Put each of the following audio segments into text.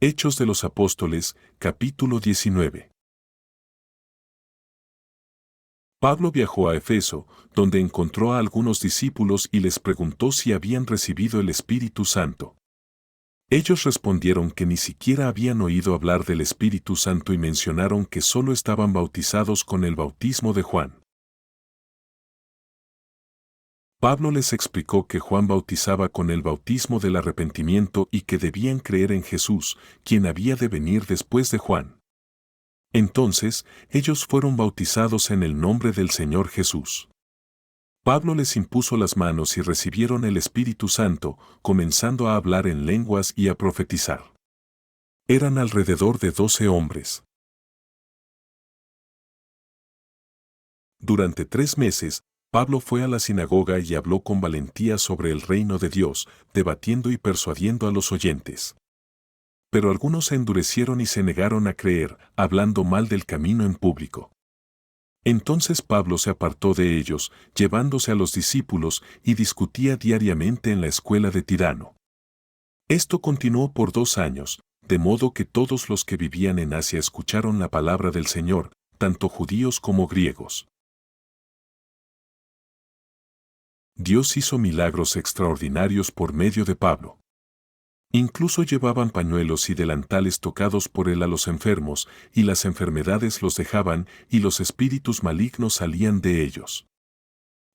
Hechos de los Apóstoles, capítulo 19. Pablo viajó a Efeso, donde encontró a algunos discípulos y les preguntó si habían recibido el Espíritu Santo. Ellos respondieron que ni siquiera habían oído hablar del Espíritu Santo y mencionaron que solo estaban bautizados con el bautismo de Juan. Pablo les explicó que Juan bautizaba con el bautismo del arrepentimiento y que debían creer en Jesús, quien había de venir después de Juan. Entonces, ellos fueron bautizados en el nombre del Señor Jesús. Pablo les impuso las manos y recibieron el Espíritu Santo, comenzando a hablar en lenguas y a profetizar. Eran alrededor de 12 hombres. Durante 3 meses, Pablo fue a la sinagoga y habló con valentía sobre el reino de Dios, debatiendo y persuadiendo a los oyentes. Pero algunos se endurecieron y se negaron a creer, hablando mal del camino en público. Entonces Pablo se apartó de ellos, llevándose a los discípulos, y discutía diariamente en la escuela de Tirano. Esto continuó por 2 años, de modo que todos los que vivían en Asia escucharon la palabra del Señor, tanto judíos como griegos. Dios hizo milagros extraordinarios por medio de Pablo. Incluso llevaban pañuelos y delantales tocados por él a los enfermos, y las enfermedades los dejaban, y los espíritus malignos salían de ellos.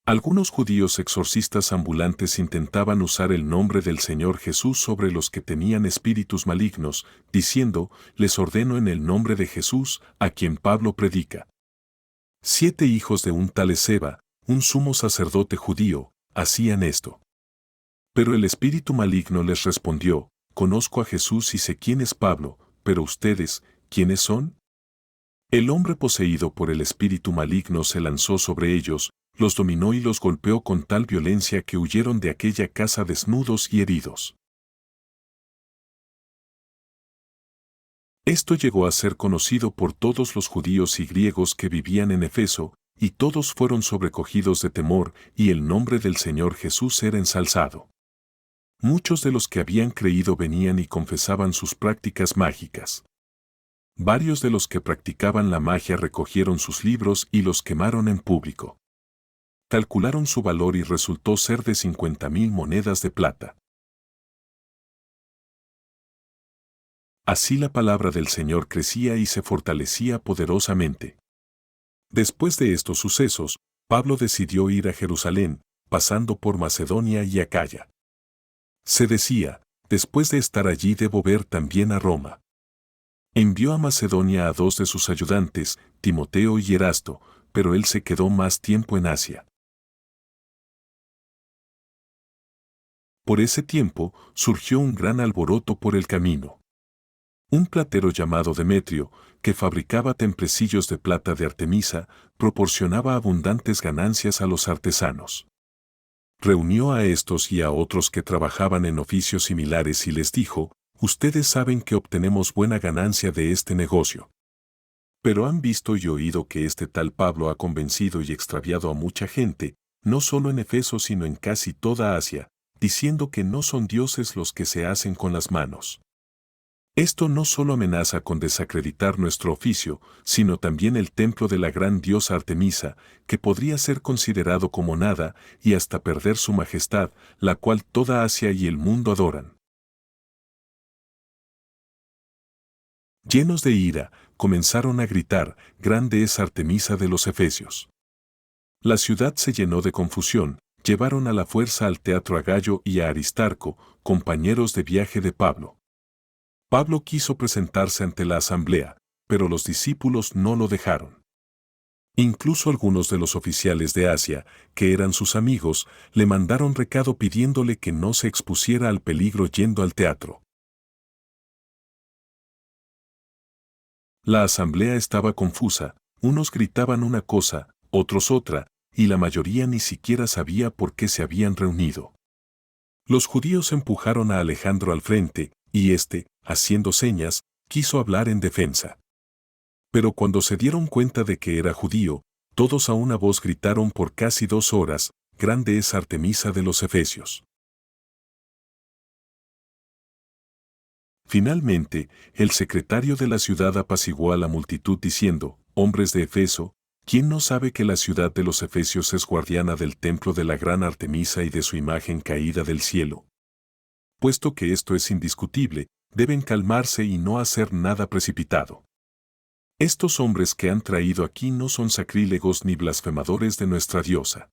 Algunos judíos exorcistas ambulantes intentaban usar el nombre del Señor Jesús sobre los que tenían espíritus malignos, diciendo, les ordeno en el nombre de Jesús, a quien Pablo predica. 7 hijos de un tal Esceva, un sumo sacerdote judío, hacían esto. Pero el espíritu maligno les respondió, conozco a Jesús y sé quién es Pablo, pero ustedes, ¿quiénes son? El hombre poseído por el espíritu maligno se lanzó sobre ellos, los dominó y los golpeó con tal violencia que huyeron de aquella casa desnudos y heridos. Esto llegó a ser conocido por todos los judíos y griegos que vivían en Efeso, y todos fueron sobrecogidos de temor, y el nombre del Señor Jesús era ensalzado. Muchos de los que habían creído venían y confesaban sus prácticas mágicas. Varios de los que practicaban la magia recogieron sus libros y los quemaron en público. Calcularon su valor y resultó ser de 50,000 monedas de plata. Así la palabra del Señor crecía y se fortalecía poderosamente. Después de estos sucesos, Pablo decidió ir a Jerusalén, pasando por Macedonia y Acaya. Se decía, después de estar allí debo ver también a Roma. Envió a Macedonia a 2 de sus ayudantes, Timoteo y Erasto, pero él se quedó más tiempo en Asia. Por ese tiempo, surgió un gran alboroto por el camino. Un platero llamado Demetrio, que fabricaba templecillos de plata de Artemisa, proporcionaba abundantes ganancias a los artesanos. Reunió a estos y a otros que trabajaban en oficios similares y les dijo, ustedes saben que obtenemos buena ganancia de este negocio. Pero han visto y oído que este tal Pablo ha convencido y extraviado a mucha gente, no solo en Efeso sino en casi toda Asia, diciendo que no son dioses los que se hacen con las manos. Esto no solo amenaza con desacreditar nuestro oficio, sino también el templo de la gran diosa Artemisa, que podría ser considerado como nada y hasta perder su majestad, la cual toda Asia y el mundo adoran. Llenos de ira, comenzaron a gritar, grande es Artemisa de los Efesios. La ciudad se llenó de confusión, llevaron a la fuerza al teatro a Gayo y a Aristarco, compañeros de viaje de Pablo. Pablo quiso presentarse ante la asamblea, pero los discípulos no lo dejaron. Incluso algunos de los oficiales de Asia, que eran sus amigos, le mandaron recado pidiéndole que no se expusiera al peligro yendo al teatro. La asamblea estaba confusa, unos gritaban una cosa, otros otra, y la mayoría ni siquiera sabía por qué se habían reunido. Los judíos empujaron a Alejandro al frente, y éste, haciendo señas, quiso hablar en defensa. Pero cuando se dieron cuenta de que era judío, todos a una voz gritaron por casi 2 horas, grande es Artemisa de los Efesios. Finalmente, el secretario de la ciudad apaciguó a la multitud diciendo, «Hombres de Efeso, ¿quién no sabe que la ciudad de los Efesios es guardiana del templo de la gran Artemisa y de su imagen caída del cielo? Puesto que esto es indiscutible, deben calmarse y no hacer nada precipitado. Estos hombres que han traído aquí no son sacrílegos ni blasfemadores de nuestra diosa.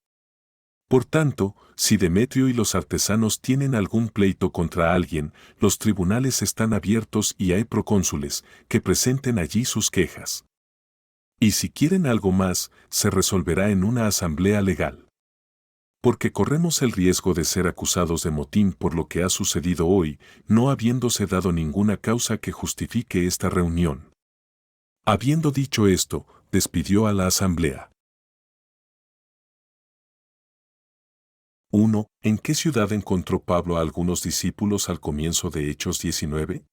Por tanto, si Demetrio y los artesanos tienen algún pleito contra alguien, los tribunales están abiertos y hay procónsules que presenten allí sus quejas. Y si quieren algo más, se resolverá en una asamblea legal. Porque corremos el riesgo de ser acusados de motín por lo que ha sucedido hoy, no habiéndose dado ninguna causa que justifique esta reunión». Habiendo dicho esto, despidió a la asamblea. 1. ¿En qué ciudad encontró Pablo a algunos discípulos al comienzo de Hechos 19?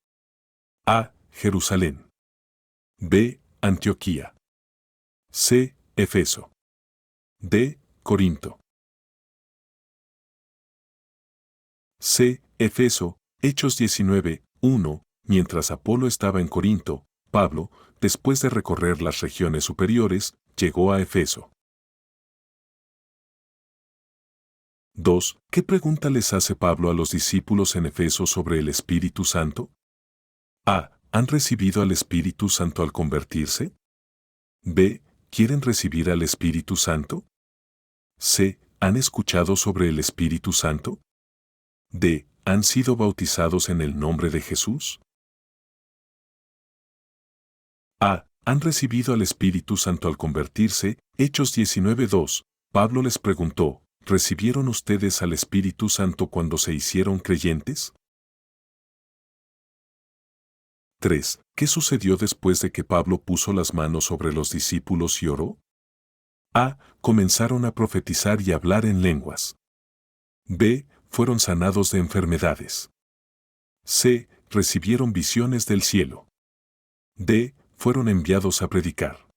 A. Jerusalén. B. Antioquía. C. Efeso. D. Corinto. C. Efeso. Hechos 19, 1. Mientras Apolo estaba en Corinto, Pablo, después de recorrer las regiones superiores, llegó a Efeso. 2. ¿Qué pregunta les hace Pablo a los discípulos en Efeso sobre el Espíritu Santo? A. ¿Han recibido al Espíritu Santo al convertirse? B. ¿Quieren recibir al Espíritu Santo? C. ¿Han escuchado sobre el Espíritu Santo? D. ¿Han sido bautizados en el nombre de Jesús? A. ¿Han recibido al Espíritu Santo al convertirse? Hechos 19:2. Pablo les preguntó, ¿recibieron ustedes al Espíritu Santo cuando se hicieron creyentes? 3. ¿Qué sucedió después de que Pablo puso las manos sobre los discípulos y oró? A. Comenzaron a profetizar y hablar en lenguas. B. Fueron sanados de enfermedades. C. Recibieron visiones del cielo. D. Fueron enviados a predicar.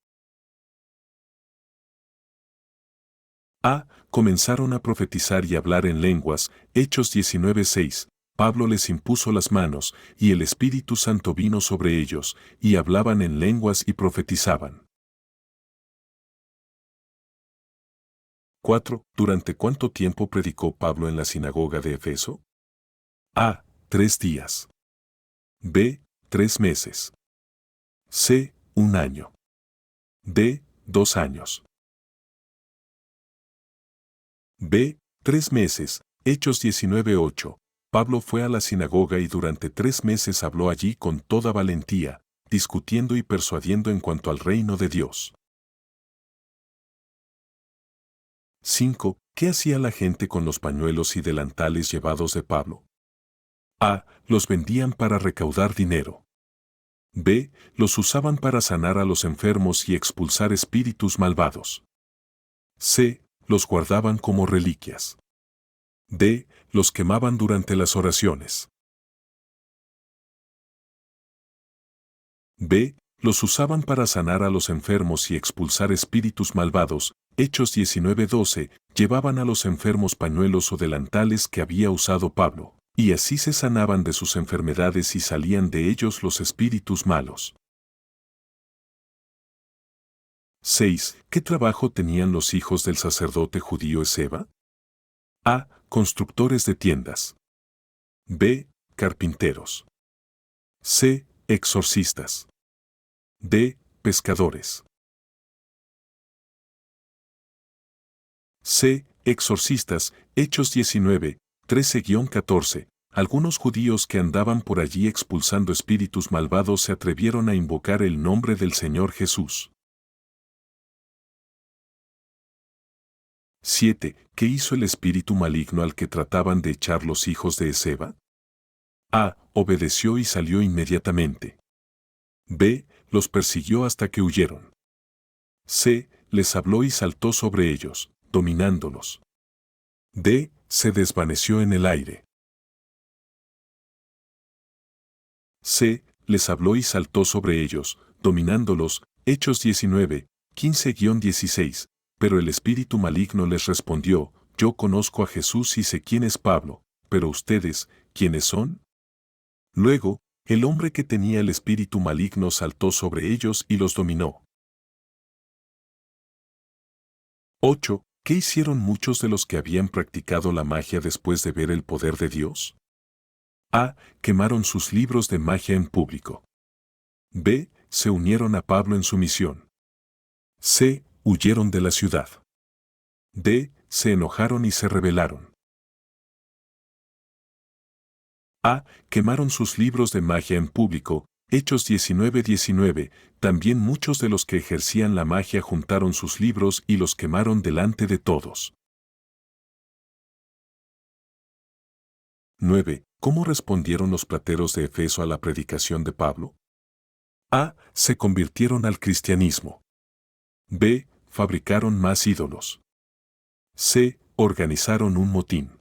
A. Comenzaron a profetizar y hablar en lenguas. Hechos 19:6. Pablo les impuso las manos, y el Espíritu Santo vino sobre ellos, y hablaban en lenguas y profetizaban. 4. ¿Durante cuánto tiempo predicó Pablo en la sinagoga de Efeso? A. 3 días. B. 3 meses. C. 1 año. D. 2 años. B. 3 meses. Hechos 19:8. Pablo fue a la sinagoga y durante 3 meses habló allí con toda valentía, discutiendo y persuadiendo en cuanto al reino de Dios. 5. ¿Qué hacía la gente con los pañuelos y delantales llevados de Pablo? A. Los vendían para recaudar dinero. B. Los usaban para sanar a los enfermos y expulsar espíritus malvados. C. Los guardaban como reliquias. D. Los quemaban durante las oraciones. B. Los usaban para sanar a los enfermos y expulsar espíritus malvados. Hechos 19:12. Llevaban a los enfermos pañuelos o delantales que había usado Pablo, y así se sanaban de sus enfermedades y salían de ellos los espíritus malos. 6. ¿Qué trabajo tenían los hijos del sacerdote judío Esceva? A. Constructores de tiendas. B. Carpinteros. C. Exorcistas. D. Pescadores. C. Exorcistas. Hechos 19, 13-14. Algunos judíos que andaban por allí expulsando espíritus malvados se atrevieron a invocar el nombre del Señor Jesús. 7. ¿Qué hizo el espíritu maligno al que trataban de echar los hijos de Esceva? A. Obedeció y salió inmediatamente. B. Los persiguió hasta que huyeron. C. Les habló y saltó sobre ellos, dominándolos. D. Se desvaneció en el aire. C. Les habló y saltó sobre ellos, dominándolos. Hechos 19, 15-16. Pero el espíritu maligno les respondió, yo conozco a Jesús y sé quién es Pablo, pero ustedes, ¿quiénes son? Luego, El hombre que tenía el espíritu maligno saltó sobre ellos y los dominó. 8. ¿Qué hicieron muchos de los que habían practicado la magia después de ver el poder de Dios? A. Quemaron sus libros de magia en público. B. Se unieron a Pablo en su misión. C. Huyeron de la ciudad. D. Se enojaron y se rebelaron. A. Quemaron sus libros de magia en público. Hechos 19:19. También muchos de los que ejercían la magia juntaron sus libros y los quemaron delante de todos. 9. ¿Cómo respondieron los plateros de Efeso a la predicación de Pablo? A. Se convirtieron al cristianismo. B. Fabricaron más ídolos. C. Organizaron un motín.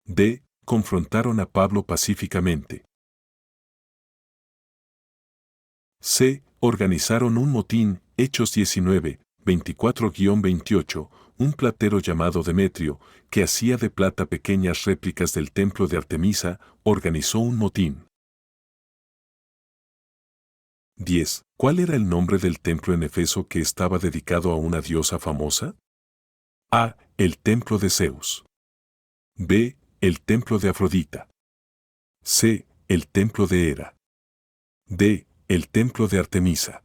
D. Confrontaron a Pablo pacíficamente. C. Organizaron un motín. Hechos 19, 24-28. Un platero llamado Demetrio, que hacía de plata pequeñas réplicas del templo de Artemisa, organizó un motín. 10. ¿Cuál era el nombre del templo en Efeso que estaba dedicado a una diosa famosa? A. El templo de Zeus. B. El templo de Afrodita. C. El templo de Hera. D. El templo de Artemisa.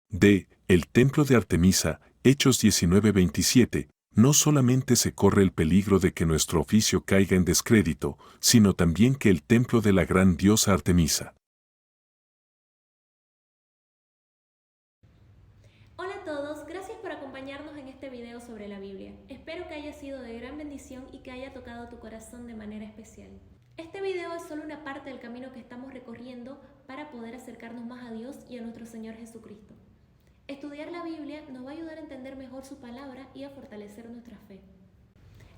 D. El templo de Artemisa. Hechos 19:27. No solamente se corre el peligro de que nuestro oficio caiga en descrédito, sino también que el templo de la gran diosa Artemisa. Hola a todos, gracias por acompañarnos en este video sobre la Biblia. Espero que haya sido de gran bendición y que haya tocado tu corazón de manera especial. Este video es solo una parte del camino que estamos recorriendo para poder acercarnos más a Dios y a nuestro Señor Jesucristo. Estudiar la Biblia nos va a ayudar a entender mejor su palabra y a fortalecer nuestra fe.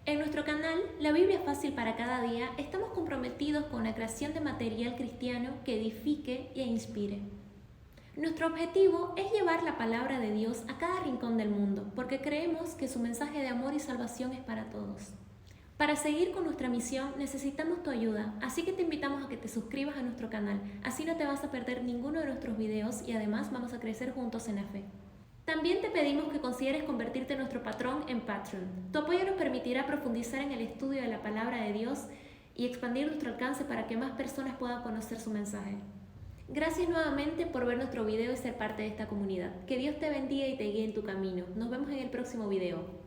En nuestro canal, La Biblia es fácil para cada día, estamos comprometidos con la creación de material cristiano que edifique e inspire. Nuestro objetivo es llevar la palabra de Dios a cada rincón del mundo, porque creemos que su mensaje de amor y salvación es para todos. Para seguir con nuestra misión necesitamos tu ayuda, así que te invitamos a que te suscribas a nuestro canal, así no te vas a perder ninguno de nuestros videos y además vamos a crecer juntos en la fe. También te pedimos que consideres convertirte en nuestro patrón en Patreon. Tu apoyo nos permitirá profundizar en el estudio de la palabra de Dios y expandir nuestro alcance para que más personas puedan conocer su mensaje. Gracias nuevamente por ver nuestro video y ser parte de esta comunidad. Que Dios te bendiga y te guíe en tu camino. Nos vemos en el próximo video.